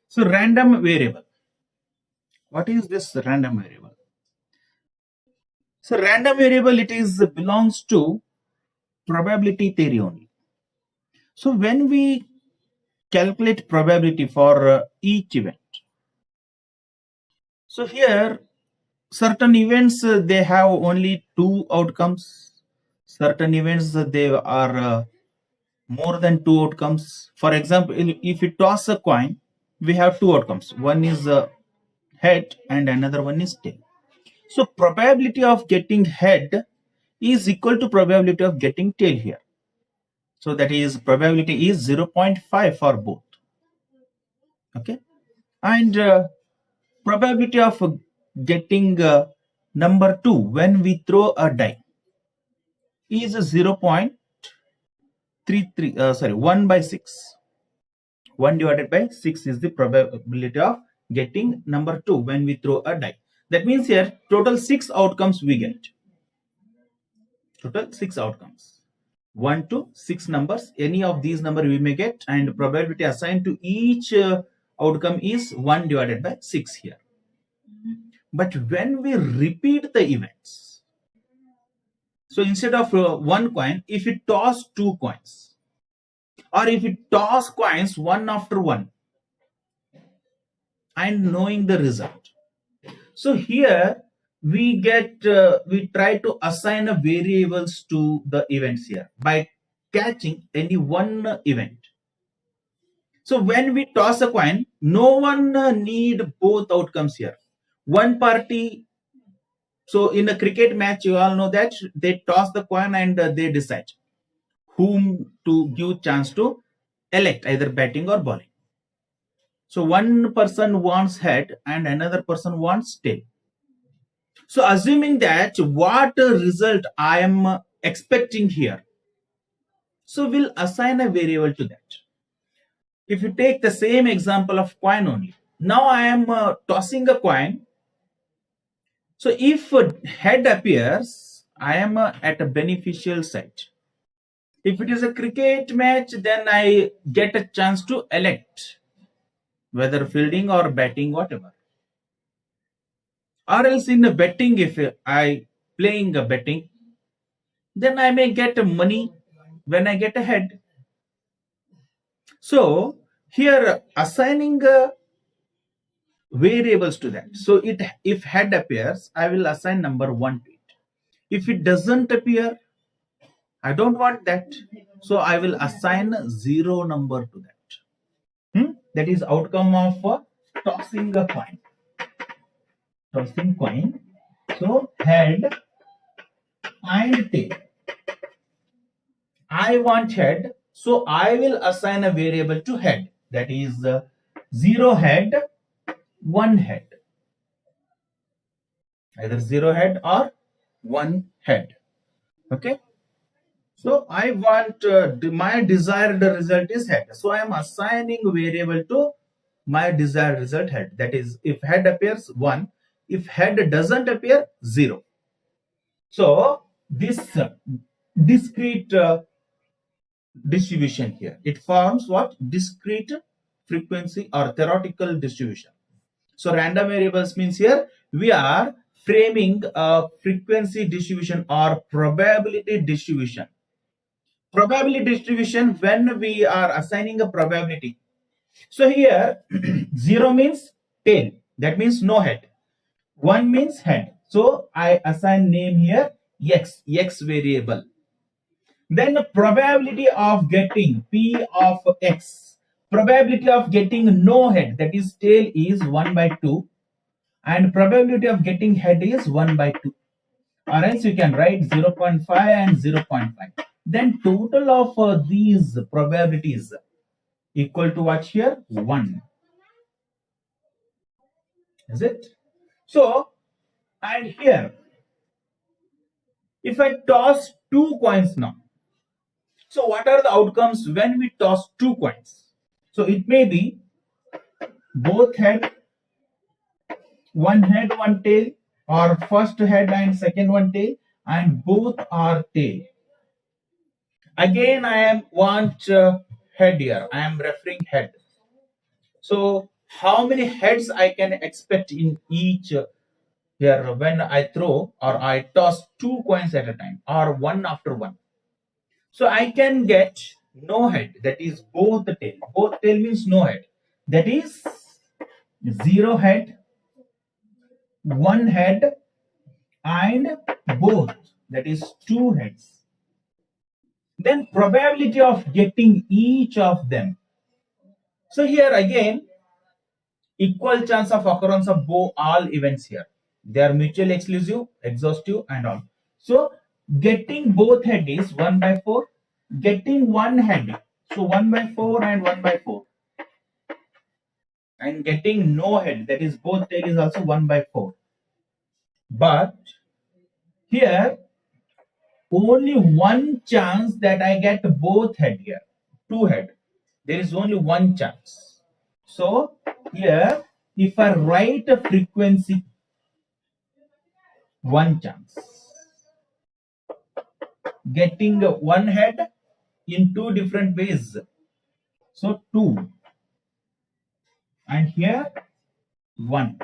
So random variable. What is this random variable? So random variable, it is belongs to probability theory only. So when we calculate probability for each event, so here certain events they have only two outcomes. Certain events they are more than two outcomes. For example, if you toss a coin, we have two outcomes. One is head and another one is tail. So probability of getting head is equal to probability of getting tail here. So that is probability is 0.5 for both. Okay. And probability of getting number 2 when we throw a die is 0.33 sorry 1 by 6. 1 divided by 6 is the probability of getting number 2 when we throw a die. That means here total 6 outcomes we get. Total 6 outcomes. 1 to 6 numbers. Any of these number we may get, and probability assigned to each outcome is 1 divided by 6 here. But when we repeat the events, so instead of one coin, if you toss two coins, or if you toss coins one after one, and knowing the result, so here we get we try to assign a variables to the events here by catching any one event. So when we toss a coin, no one need both outcomes here. One party. So in a cricket match, you all know that they toss the coin and they decide whom to give chance to elect, either batting or bowling. So one person wants head and another person wants tail. So assuming that what result I am expecting here, so we'll assign a variable to that. If you take the same example of coin only, now I am tossing a coin. So if head appears, I am at a beneficial side. If it is a cricket match, then I get a chance to elect whether fielding or batting, whatever. Or else in a betting, if I playing a betting, then I may get money when I get a head. So here assigning variables to that. So it if head appears, I will assign number 1 to it. If it doesn't appear, I don't want that. So I will assign 0 number to that. That is outcome of tossing a coin. Tossing coin. So head and tail. I want head, so I will assign a variable to head. That is 0 head, 1 head. Either 0 head or 1 head. Okay. So I want my desired result is head. So I am assigning variable to my desired result head. That is, if head appears 1, if head doesn't appear 0. So this discrete distribution here, it forms what? Discrete frequency or theoretical distribution. So random variables means here we are framing a frequency distribution or probability distribution. Probability distribution when we are assigning a probability. So here 0 means tail, that means no head. 1 means head. So I assign name here x variable. Then the probability of getting P of x, probability of getting no head, that is tail, is 1 by 2, and probability of getting head is 1 by 2. Or else you can write 0.5 and 0.5. Then total of these probabilities equal to what here? 1. Is it? So, and here, if I toss two coins now, so what are the outcomes when we toss two coins? So it may be both head, one tail, or first head and second one tail, and both are tail. Again, I am want head here. I am referring head. So how many heads I can expect in each here when I throw or I toss two coins at a time or one after one. So I can get no head, that is both the tail. Both tail means no head. That is zero head, one head, and both, that is two heads. Then probability of getting each of them. So here again, equal chance of occurrence of both all events here. They are mutually exclusive, exhaustive, and all. So getting both head is 1 by 4. Getting one head, so 1 by 4 and 1 by 4. And getting no head, that is both tail, is also 1 by 4. But here only one chance that I get both head here, two head. There is only one chance. So here, if I write a frequency, one chance. Getting one head in two different ways. So 2. And here 1.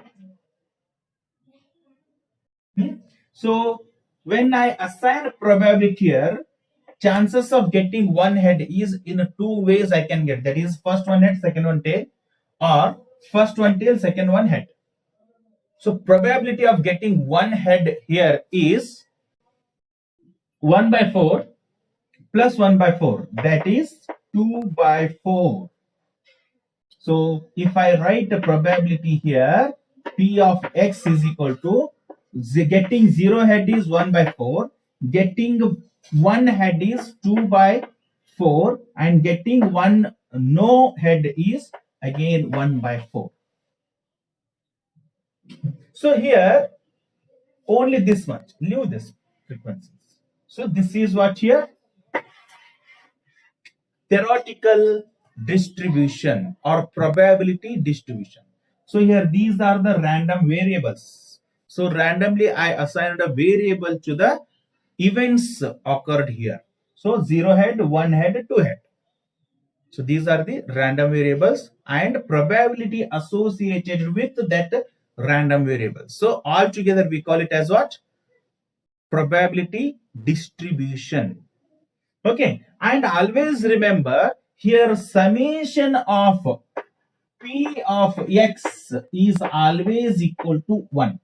So when I assign probability here, chances of getting one head is in two ways I can get. That is first one head, second one tail, or first one tail, second one head. So probability of getting one head here is 1 by 4 plus 1 by 4. That is 2 by 4. So if I write the probability here, P of X is equal to getting 0 head is 1 by 4, getting 1 head is 2 by 4, and getting one no head is again 1 by 4. So here only this much, leave this frequencies. So this is what here theoretical distribution or probability distribution. So here these are the random variables. So randomly I assigned a variable to the events occurred here. So 0 head, 1 head, 2 head. So these are the random variables and probability associated with that random variable. So altogether we call it as what? Probability distribution. Okay, and always remember here summation of P of X is always equal to 1.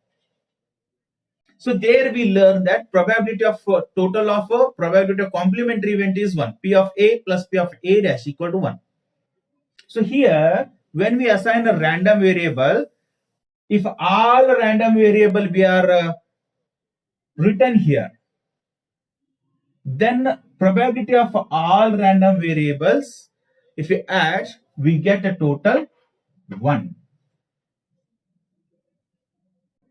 So there we learn that probability of total of probability of complementary event is 1. P of A plus P of A dash equal to 1. So here when we assign a random variable, if all random variable we are written here, then probability of all random variables, if we add, we get a total 1.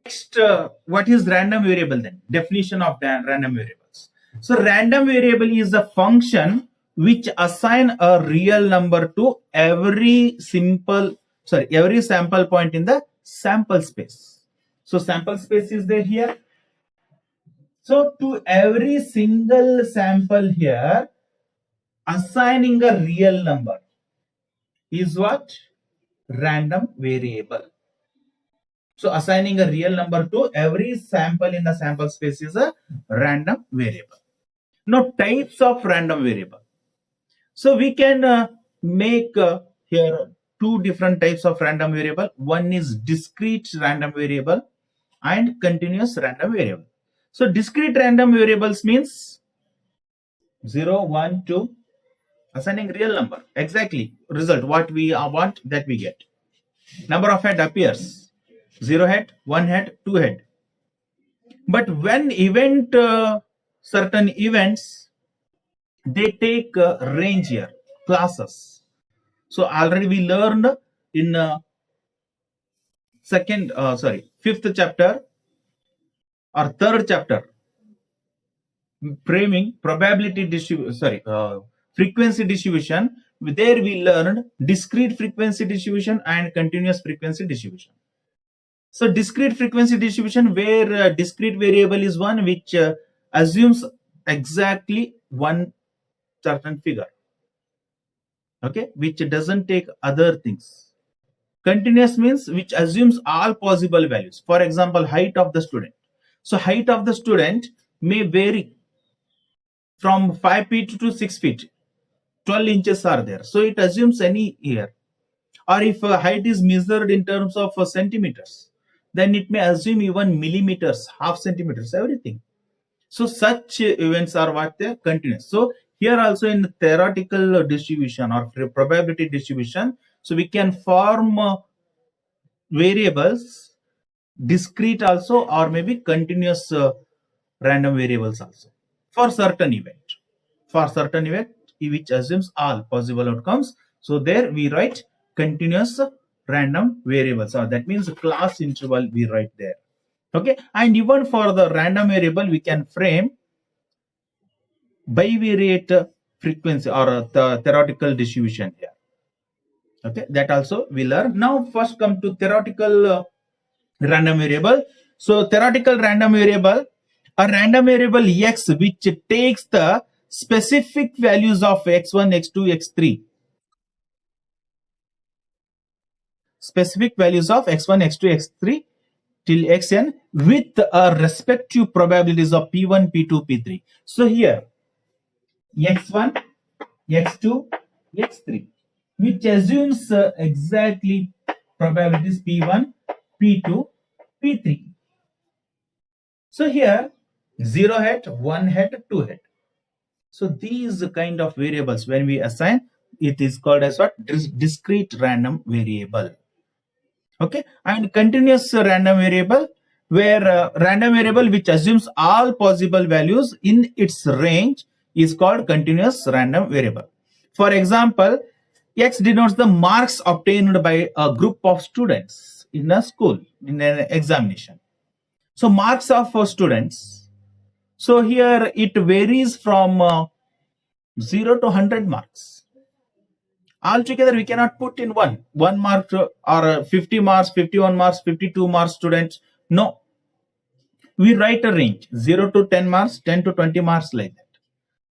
Next, what is random variable then? Definition of random variables. So random variable is a function which assign a real number to every sample point in the sample space. So sample space is there here. So to every single sample here, assigning a real number is what? Random variable. So assigning a real number to every sample in the sample space is a random variable. Now types of random variable. So we can make here two different types of random variable. One is discrete random variable and continuous random variable. So discrete random variables means 0, 1, 2, assigning real number. Exactly. Result, what we want, that we get. Number of head appears. 0 head, 1 head, 2 head. But when certain events, they take range here, classes. So already we learned in fifth chapter or third chapter, framing probability distribution, frequency distribution. There we learned discrete frequency distribution and continuous frequency distribution. So discrete frequency distribution, where discrete variable is one which assumes exactly one certain figure, okay, which doesn't take other things. Continuous means which assumes all possible values. For example, height of the student. So height of the student may vary from 5 feet to 6 feet. 12 inches are there. So it assumes any here. Or if height is measured in terms of centimeters, then it may assume even millimeters, half centimeters, everything. So such events are what they are continuous. So here also in theoretical distribution or probability distribution, so we can form variables, discrete also, or maybe continuous random variables also for certain event. For certain event which assumes all possible outcomes. So there we write continuous random variables, or that means class interval we write there. Okay, and even for the random variable we can frame bivariate frequency or the theoretical distribution here. Okay, that also we learn. Now first come to theoretical random variable. So theoretical random variable, a random variable x which takes the specific values of x1, x2, x3, specific values of x1, x2, x3 till xn with respective probabilities of p1, p2, p3. So here x1, x2, x3, which assumes exactly probabilities p1, p2, p3. So here 0 head, 1 head, 2 head. So these kind of variables when we assign, it is called as what? Discrete random variable. Okay, and continuous random variable, where random variable which assumes all possible values in its range is called continuous random variable. For example, x denotes the marks obtained by a group of students in a school in an examination. So marks of students, so here it varies from 0 to 100 marks. Altogether we cannot put in one mark or 50 marks, 51 marks, 52 marks students. No, we write a range 0 to 10 marks, 10 to 20 marks, like that.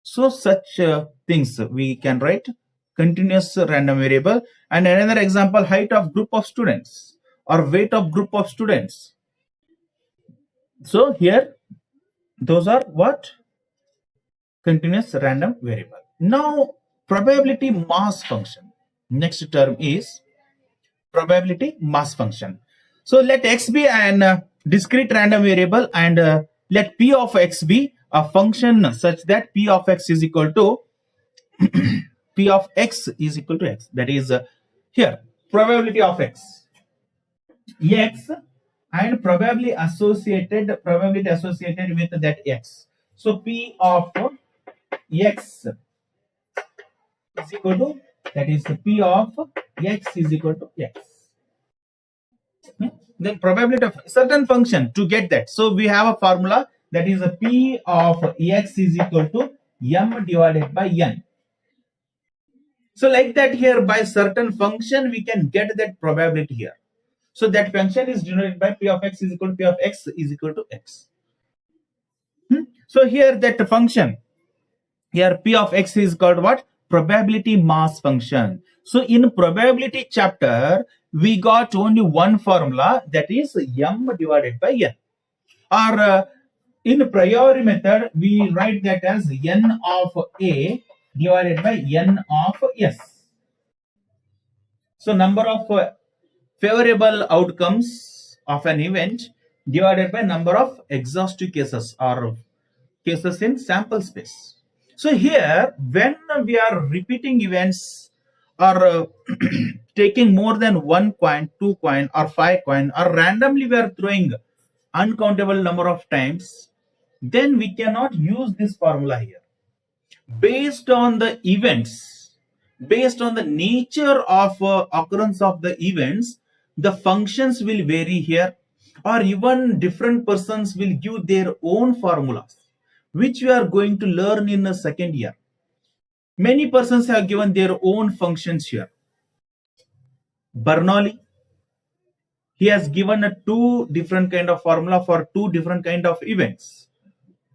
So such things we can write continuous random variable. And another example, height of group of students or weight of group of students. So here those are what? Continuous random variable. Now probability mass function. Next term is probability mass function. So let x be an discrete random variable, and let p of x be a function such that p of x is equal to p of x is equal to x. That is here probability of x and probability associated with that x. So p of x is equal to, that is p of x is equal to x. Then probability of certain function to get that. So we have a formula, that is a p of x is equal to m divided by n. So like that, here by certain function we can get that probability here. So that function is denoted by p of x is equal to p of x is equal to x. So here that function, here p of x is called what? Probability mass function. So in probability chapter we got only one formula, that is m divided by n. Or in priori method we write that as n of a divided by n of s. So number of favorable outcomes of an event divided by number of exhaustive cases or cases in sample space. So here when we are repeating events or taking more than 1 coin, 2 coin or 5 coin, or randomly we are throwing uncountable number of times, then we cannot use this formula here. Based on the events, based on the nature of occurrence of the events, the functions will vary here, or even different persons will give their own formulas, which we are going to learn in the second year. Many persons have given their own functions here. Bernoulli, he has given a two different kind of formula for two different kind of events.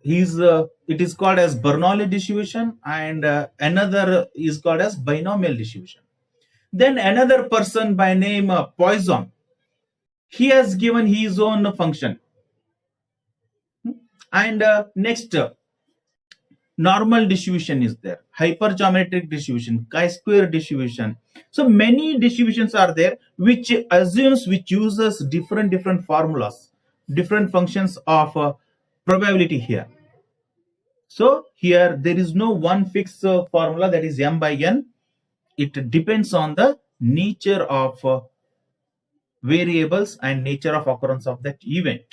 It is called as Bernoulli distribution, and another is called as binomial distribution. Then another person by name Poisson, he has given his own function. And next, normal distribution is there, hypergeometric distribution, chi-square distribution. So many distributions are there which uses different formulas, different functions of probability here. So here there is no one fixed formula, that is m by n. It depends on the nature of variables and nature of occurrence of that event.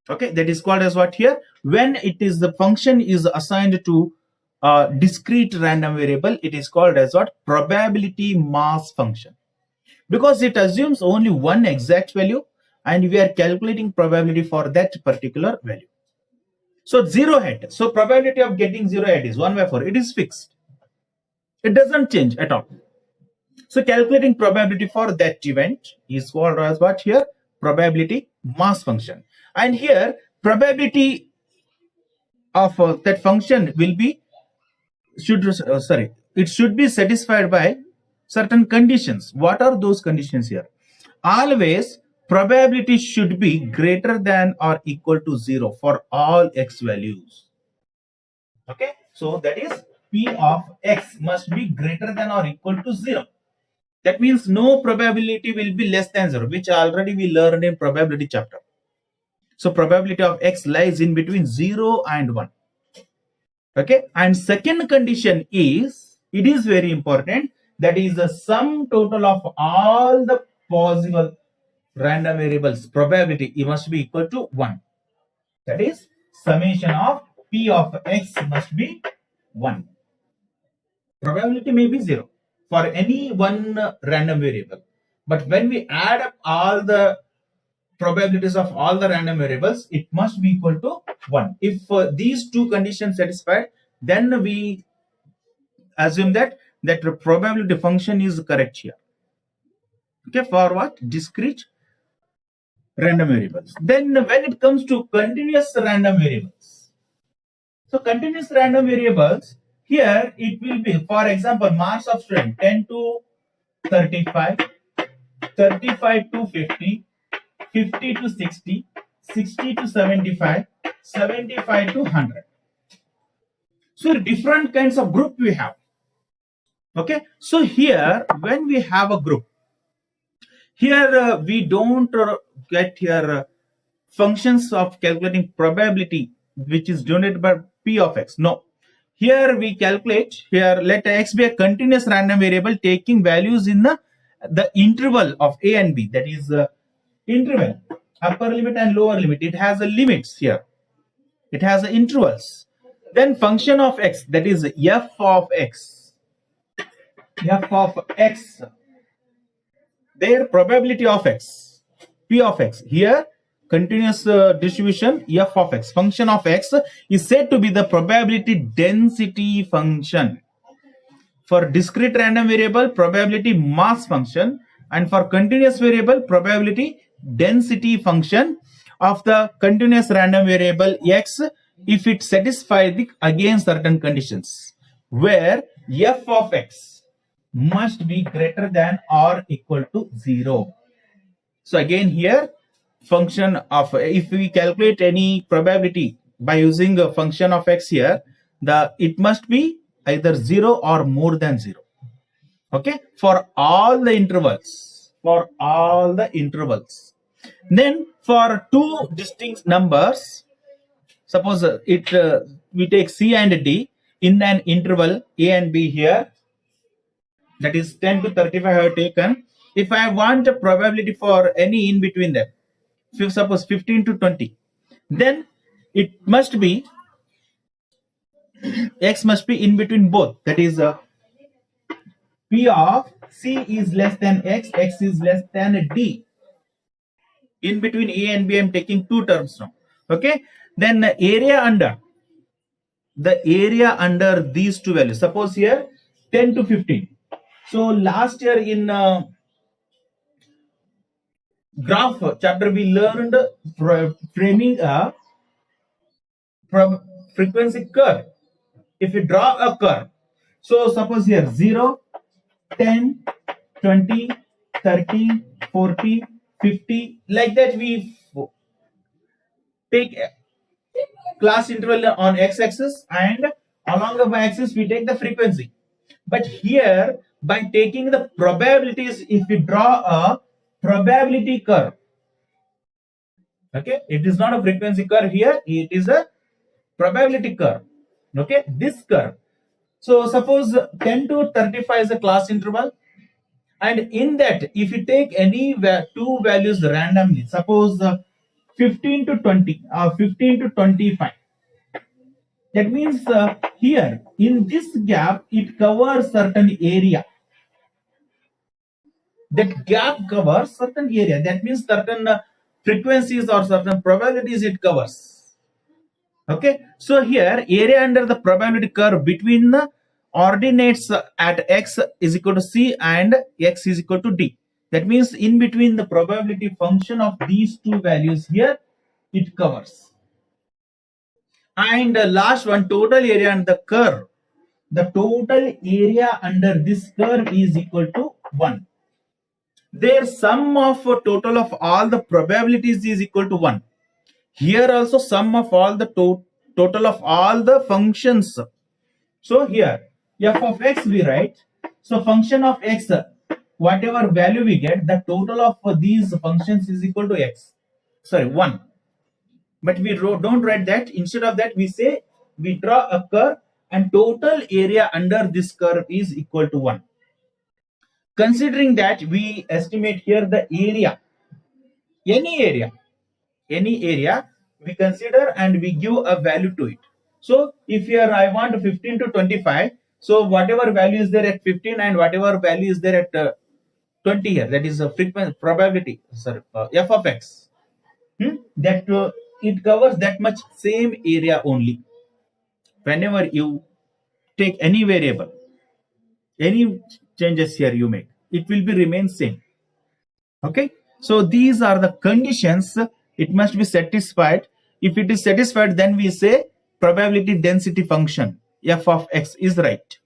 Okay, that is called as what here? When it is the function is assigned to a discrete random variable, it is called as what? Probability mass function. Because it assumes only one exact value and we are calculating probability for that particular value. So zero head. So probability of getting zero head is 1 by 4. It is fixed. It doesn't change at all. So calculating probability for that event is called as what here? Probability mass function. And here probability of that function will be it should be satisfied by certain conditions. What are those conditions here? Always probability should be greater than or equal to 0 for all x values. Okay, so that is p of x must be greater than or equal to 0. That means no probability will be less than 0, which already we learned in probability chapter. So probability of x lies in between 0 and 1. Okay, and second condition is, it is very important, that is the sum total of all the possible random variables probability, it must be equal to 1. That is summation of p of x must be 1. Probability may be 0 for any one random variable, but when we add up all the probabilities of all the random variables, it must be equal to 1. If these two conditions satisfied, then we assume that the probability function is correct here. Okay, for what? Discrete random variables. Then when it comes to continuous random variables, so continuous random variables, here it will be, for example, marks of student 10 to 35, 35 to 50, 50 to 60, 60 to 75, 75 to 100. So different kinds of group we have. Okay, so here when we have a group, here we don't get here functions of calculating probability which is denoted by p of x. No, here we calculate, here let x be a continuous random variable taking values in the interval of a and b, that is interval, upper limit and lower limit. It has a limits here, it has a intervals. Then function of x, that is f of x, f of x, their probability of x, p of x. Here continuous distribution f of x, function of x is said to be the probability density function. For discrete random variable, probability mass function, and for continuous variable, probability density function of the continuous random variable x if it satisfies the again certain conditions, where f of x must be greater than or equal to 0. So again here function of, if we calculate any probability by using a function of x here, it must be either 0 or more than 0. Okay, for all the intervals, then for two distinct numbers, suppose we take c and d in an interval a and b here, that is 10 to 35 I have taken. If I want a probability for any in between them, if suppose 15 to 20, then it must be x must be in between both, that is p of c is less than x, x is less than d. In between a and b, I am taking two terms now. Okay, then the area under these two values, suppose here 10 to 15. So last year in graph chapter we learned framing a frequency curve. If you draw a curve, so suppose here 0, 10, 20, 30, 40, 50, like that we take class interval on x-axis, and along the y-axis we take the frequency. But here, by taking the probabilities, if we draw a probability curve, okay, it is not a frequency curve here, it is a probability curve. Okay, this curve. So suppose 10 to 35 is a class interval, and in that if you take any two values randomly, suppose 15 to 20 or 15 to 25, that means here in this gap it covers certain area. That gap covers certain area, that means certain frequencies or certain probabilities it covers. Okay, so here area under the probability curve between the ordinates at x is equal to c and x is equal to d. That means in between the probability function of these two values here it covers. And last one, total area under the curve. The total area under this curve is equal to 1. Their sum of total of all the probabilities is equal to 1. Here also sum of all the total of all the functions. So here f of x we write. So function of x, whatever value we get, the total of these functions is equal to x. Sorry, 1. But we don't write that. Instead of that, we say we draw a curve and total area under this curve is equal to 1. Considering that, we estimate here the area. Any area we consider and we give a value to it. So if here I want 15 to 25, so whatever value is there at 15 and whatever value is there at 20 here, that is a frequency probability, sorry, f of x, that it covers that much same area only. Whenever you take any variable, any changes here you make, it will be remain same. Okay, so these are the conditions, it must be satisfied. If it is satisfied, then we say probability density function f of x is right.